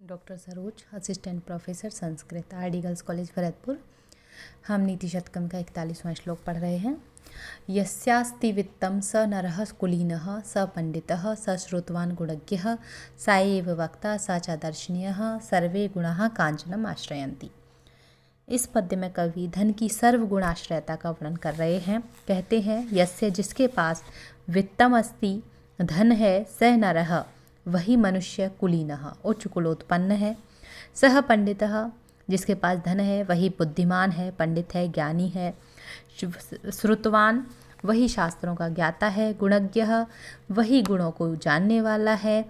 Doctor Saroj, assistant professor Sanskrit, RD girls college Bharatpur. हम नीति शतकम का 41वां श्लोक पढ़ रहे हैं। यस्यास्ति वित्तं स नरः कुलीनः स पंडितः स श्रुतवान् गुणज्ञः स एव वक्ता स च दर्शनीयः सर्वे गुणाः कांचनम आश्रयन्ति। इस पद्य में कवि धन की सर्वगुण आश्रयता का वर्णन कर रहे हैं। कहते हैं, यस्य जिसके पास वित्तम अस्ति धन है, सह नरः वही मनुष्य कुलीनः उच्च कुलोत्पन्न है, सह पंडितः जिसके पास धन है वही बुद्धिमान है, पंडित है, ज्ञानी है, श्रुतवान वही शास्त्रों का ज्ञाता है, गुणज्ञः वही गुणों को जानने वाला है,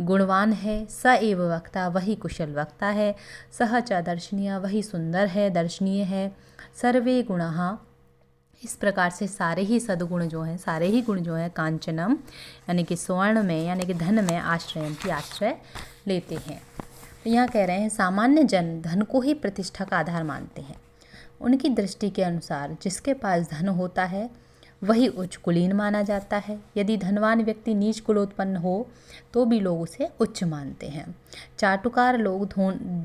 गुणवान है, स एव वक्ता वही कुशल वक्ता है, सह च दर्शनीय वही सुंदर है, दर्शनीय है, सर्वे गुणाः इस प्रकार से सारे ही सद्गुण जो हैं, सारे ही गुण जो हैं, कांचनम यानी कि स्वर्ण में यानी कि धन में आश्रयंती आश्रय लेते हैं। तो यहाँ कह रहे हैं सामान्य जन धन को ही प्रतिष्ठा का आधार मानते हैं। उनकी दृष्टि के अनुसार जिसके पास धन होता है वही उच्च कुलीन माना जाता है। यदि धनवान व्यक्ति नीच कुलोत्पन्न हो तो भी लोग उसे उच्च मानते हैं। चाटुकार लोग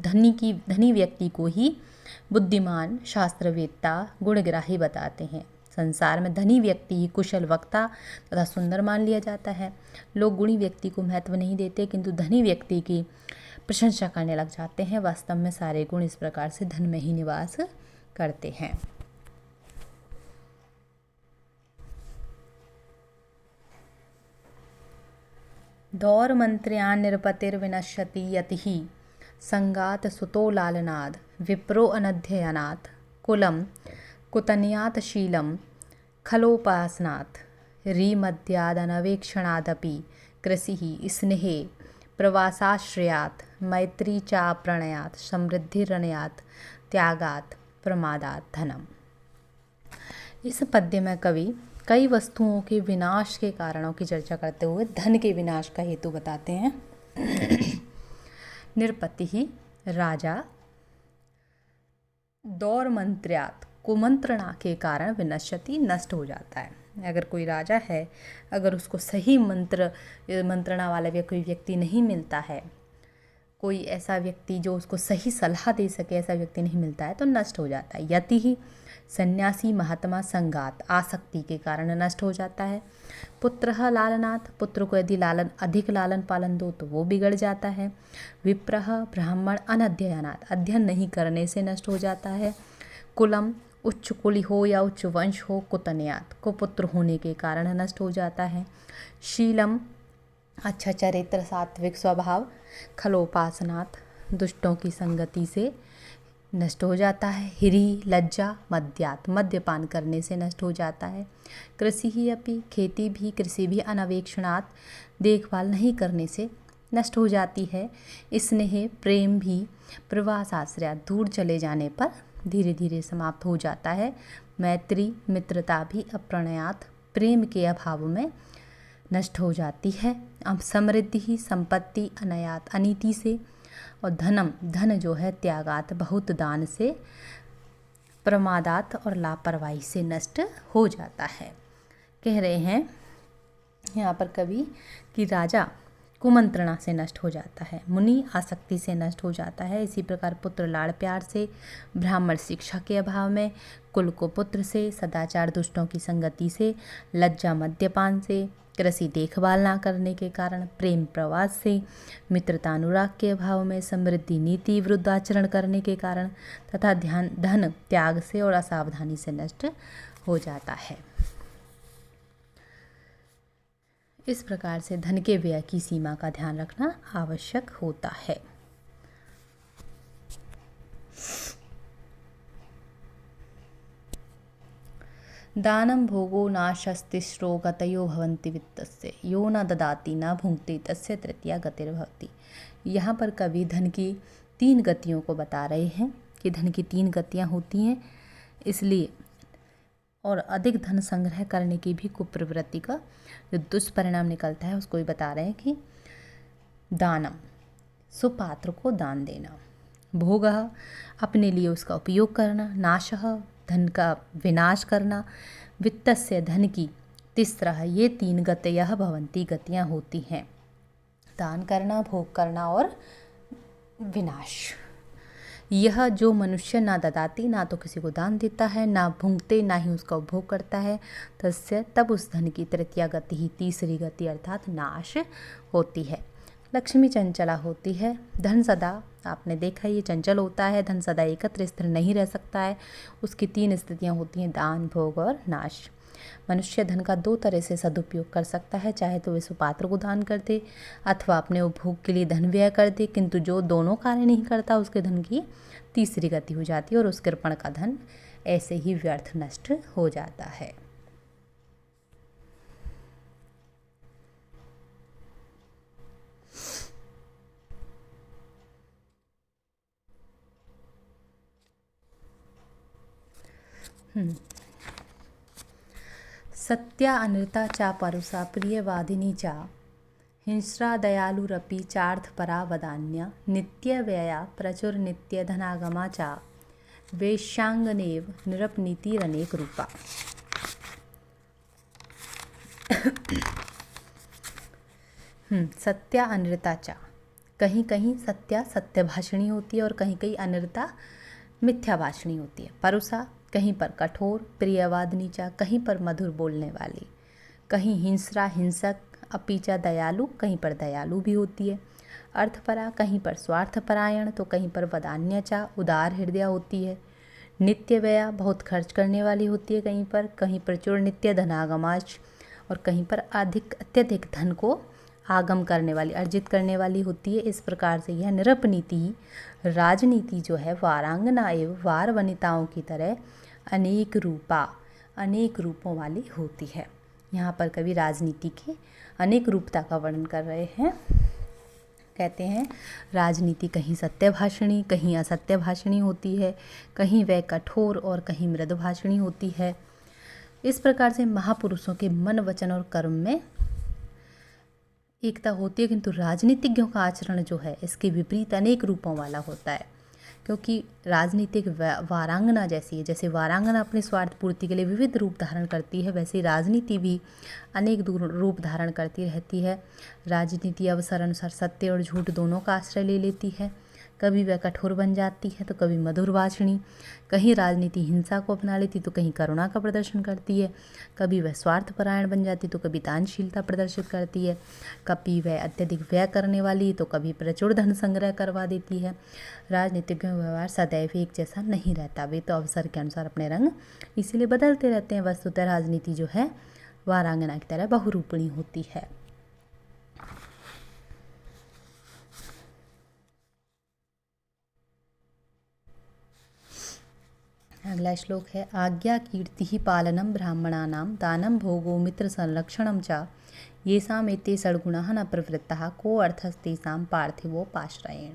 धनी व्यक्ति को ही बुद्धिमान, शास्त्रवेत्ता, गुणग्राही बताते हैं। संसार में धनी व्यक्ति ही कुशल वक्ता तथा सुंदर मान लिया जाता है। लोग गुणी व्यक्ति को महत्व नहीं देते किंतु धनी व्यक्ति की प्रशंसा करने लग जाते हैं। वास्तव में सारे गुण इस प्रकार से धन में ही निवास करते हैं। दौर मंत्र्यान निरपतिर्विनश्यति यतिः संगात सुतो लालनाद विप्रो अनध्ययनात् कुलं कुतन्यात् शीलं खलोपासनात् रीमद्यादनवेक्षणादपि कृषिः स्नेहे प्रवासाश्रयात् मैत्री चा प्रणयात् समृद्धिरनयात् त्यागात् प्रमादात् धनम। इस पद्य में कवि कई वस्तुओं के विनाश के कारणों की चर्चा करते हुए धन के विनाश का हेतु बताते हैं। निरपति ही राजा, दौर मंत्र्यात कुमंत्रणा के कारण विनश्यति नष्ट हो जाता है। अगर कोई राजा है, अगर उसको सही मंत्रणा वाला कोई व्यक्ति नहीं मिलता है, कोई ऐसा व्यक्ति जो उसको सही सलाह दे सके, ऐसा व्यक्ति नहीं मिलता है तो नष्ट हो जाता है। यति ही सन्यासी महात्मा संगात आसक्ति के कारण नष्ट हो जाता है। पुत्रः लालनाथ पुत्र को यदि अधिक लालन पालन दो तो वो बिगड़ जाता है। विप्रः ब्राह्मण अनध्ययनात् अध्ययन नहीं करने से नष्ट हो जाता है। कुलम उच्च कुल हो या उच्च वंश हो, कुतन्यात् कुपुत्र होने के कारण नष्ट हो जाता है। शीलम अच्छा चरित्र, सात्विक स्वभाव, खलोपासनात् दुष्टों की संगति से नष्ट हो जाता है। हिरी लज्जा मद्यात मद्यपान करने से नष्ट हो जाता है। कृषि ही अपि खेती भी, कृषि भी अनवेक्षणात् देखभाल नहीं करने से नष्ट हो जाती है। स्नेह प्रेम भी प्रवास आश्रय दूर चले जाने पर धीरे धीरे समाप्त हो जाता है। मैत्री मित्रता भी अप्रणयात प्रेम के अभाव में नष्ट हो जाती है। अब समृद्धि ही संपत्ति अनयात अनीति से, और धन जो है त्यागात बहुत दान से, प्रमादात और लापरवाही से नष्ट हो जाता है। कह रहे हैं यहाँ पर कवि कि राजा कुमंत्रणा से नष्ट हो जाता है, मुनि आसक्ति से नष्ट हो जाता है, इसी प्रकार पुत्र लाड़ प्यार से, ब्राह्मण शिक्षा के अभाव में, कुल को पुत्र से, सदाचार दुष्टों की संगति से, लज्जा मद्यपान से, कृषि देखभाल ना करने के कारण, प्रेम प्रवास से, मित्रता अनुराग के अभाव में, समृद्धि नीति विरुद्ध आचरण करने के कारण तथा धन त्याग से और असावधानी से नष्ट हो जाता है। इस प्रकार से धन के व्यय की सीमा का ध्यान रखना आवश्यक होता है। दानं भोगो नाशस्तिस्रो गतयो भवन्ति वित्तस्य यो न ददाति न भुंक्ति तस्य तृतीया गतिर्भवति। यहाँ पर कवि धन की 3 गतियों को बता रहे हैं कि धन की 3 गतियाँ होती हैं, इसलिए और अधिक धन संग्रह करने की भी कुप्रवृत्ति का जो दुष्परिणाम निकलता है उसको भी बता रहे हैं कि दानम सुपात्र को दान देना, भोगः अपने लिए उसका उपयोग करना, नाशः धन का विनाश करना, वित्तस्य धन की, तिस्रः ये 3 गतयः भवन्ति गतियाँ होती हैं। दान करना, भोग करना और विनाश। यह जो मनुष्य ना ददाती, ना तो किसी को दान देता है, ना भुंगते, ना ही उसका उपभोग करता है, तस्य तब उस धन की तृतीया गति ही, तीसरी गति अर्थात नाश होती है। लक्ष्मी चंचला होती है। धन सदा, आपने देखा ये चंचल होता है, धन सदा एकत्र स्थिर नहीं रह सकता है। उसकी 3 स्थितियाँ होती हैं, दान, भोग और नाश। मनुष्य धन का 2 तरह से सदुपयोग कर सकता है, चाहे तो वे सुपात्र को दान कर दे अथवा अपने उपभोग के लिए धन व्यय कर दे, किंतु जो दोनों कार्य नहीं करता उसके धन की तीसरी गति हो जाती है और उस कृपण का धन ऐसे ही व्यर्थ नष्ट हो जाता है। सत्या अनृता चा परुषा प्रियवादिनी चा हिंस्रा दयालुरपि चार्थपरा वदान्य नित्यव्यया प्रचुरनित्यधनागमा चा वेश्यांगनेव निरपनीतिरनेक रूपा। सत्या अनृता चा, कहीं कहीं सत्या सत्यभाषिणी होती है और कहीं कहीं अनृता मिथ्याभाषिणी होती है। परुषा कहीं पर कठोर, प्रियवादिनी चा कहीं पर मधुर बोलने वाली, कहीं हिंस्रा हिंसक, अपीचा दयालु कहीं पर दयालु भी होती है। अर्थपरा कहीं पर स्वार्थपरायण तो कहीं पर वदान्यचा उदार हृदय होती है। नित्य व्यया बहुत खर्च करने वाली होती है कहीं प्रचुर नित्य धनागमाच और कहीं पर अत्यधिक धन को आगम करने वाली, अर्जित करने वाली होती है। इस प्रकार से यह निरपनीति राजनीति जो है वारांगना एवं वार वनिताओं की तरह अनेक रूपों वाली होती है। यहाँ पर कवि राजनीति के अनेक रूपता का वर्णन कर रहे हैं। कहते हैं राजनीति कहीं सत्यभाषिणी कहीं असत्यभाषिणी होती है, कहीं वह कठोर और कहीं मृदुभाषिणी होती है। इस प्रकार से महापुरुषों के मन, वचन और कर्म में एकता होती है, किंतु राजनीतिज्ञों का आचरण जो है इसके विपरीत अनेक रूपों वाला होता है। क्योंकि राजनीतिक वारांगना जैसी है, जैसे वारांगना अपने स्वार्थ पूर्ति के लिए विविध रूप धारण करती है, वैसे राजनीति भी अनेक रूप धारण करती रहती है। राजनीति अवसर अनुसार सत्य और झूठ दोनों का आश्रय ले लेती है। कभी वह कठोर बन जाती है तो कभी मधुरभाषिणी। कहीं राजनीति हिंसा को अपना लेती तो कहीं करुणा का प्रदर्शन करती है। कभी वह स्वार्थपरायण बन जाती तो कभी दानशीलता प्रदर्शित करती है। कभी वह अत्यधिक व्यय करने वाली तो कभी प्रचुर धन संग्रह करवा देती है। राजनीतिज्ञों का व्यवहार सदैव एक जैसा नहीं रहता, वे तो अवसर के अनुसार अपने रंग इसीलिए बदलते रहते हैं। वस्तुतः राजनीति जो है वारांगना की तरह बहुरूपणी होती है। अगला श्लोक है आज्ञा कीर्ति ही पालनम ब्राह्मणानां दानं भोगो मित्र संरक्षणं च येषाम् एते षड्गुणाः न प्रवृत्ताः को अर्थस्तेषां पार्थिवोपाश्रयेण।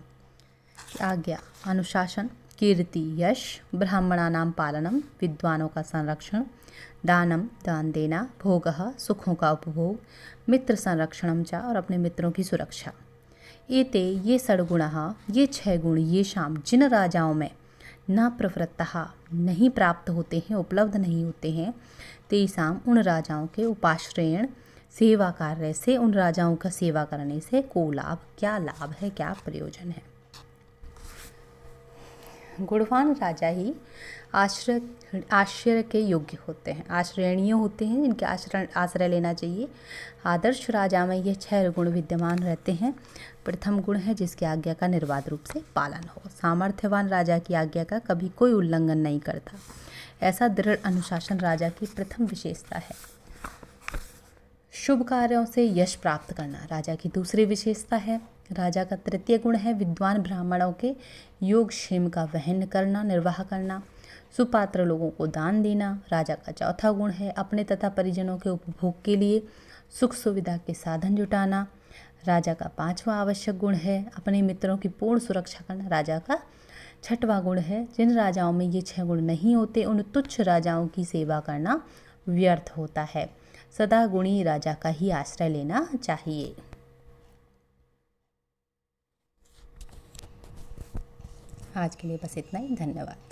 आज्ञा अनुशासन, कीर्ति यश, ब्राह्मणानां पालनम विद्वानों का संरक्षण, दानम दान देना, भोगः सुखों का उपभोग, मित्र संरक्षणम च और अपने मित्रों की सुरक्षा। एते ये षड्गुणाः, ये 6 गुण, ये शाम जिन राजाओं में न प्रवृत्तः नहीं प्राप्त होते हैं, उपलब्ध नहीं होते हैं, तेषाम उन राजाओं के उपाश्रयण सेवा कार्य से, उन राजाओं का सेवा करने से को लाभ, क्या लाभ है, क्या प्रयोजन है। गुणवान राजा ही आश्रय के योग्य होते हैं, आश्रयणीय होते हैं, जिनके आश्रय लेना चाहिए। आदर्श राजा में ये 6 गुण विद्यमान रहते हैं। प्रथम गुण है जिसकी आज्ञा का निर्बाध रूप से पालन हो। सामर्थ्यवान राजा की आज्ञा का कभी कोई उल्लंघन नहीं करता, ऐसा दृढ़ अनुशासन राजा की प्रथम विशेषता है। शुभ कार्यों से यश प्राप्त करना राजा की दूसरी विशेषता है। राजा का तृतीय गुण है विद्वान ब्राह्मणों के योगक्षेम का वहन करना, निर्वाह करना। सुपात्र लोगों को दान देना राजा का चौथा गुण है। अपने तथा परिजनों के उपभोग के लिए सुख सुविधा के साधन जुटाना राजा का 5वां आवश्यक गुण है। अपने मित्रों की पूर्ण सुरक्षा करना राजा का 6वां गुण है। जिन राजाओं में ये 6 गुण नहीं होते उन तुच्छ राजाओं की सेवा करना व्यर्थ होता है। सदा गुणी राजा का ही आश्रय लेना चाहिए। आज के लिए बस इतना ही, धन्यवाद।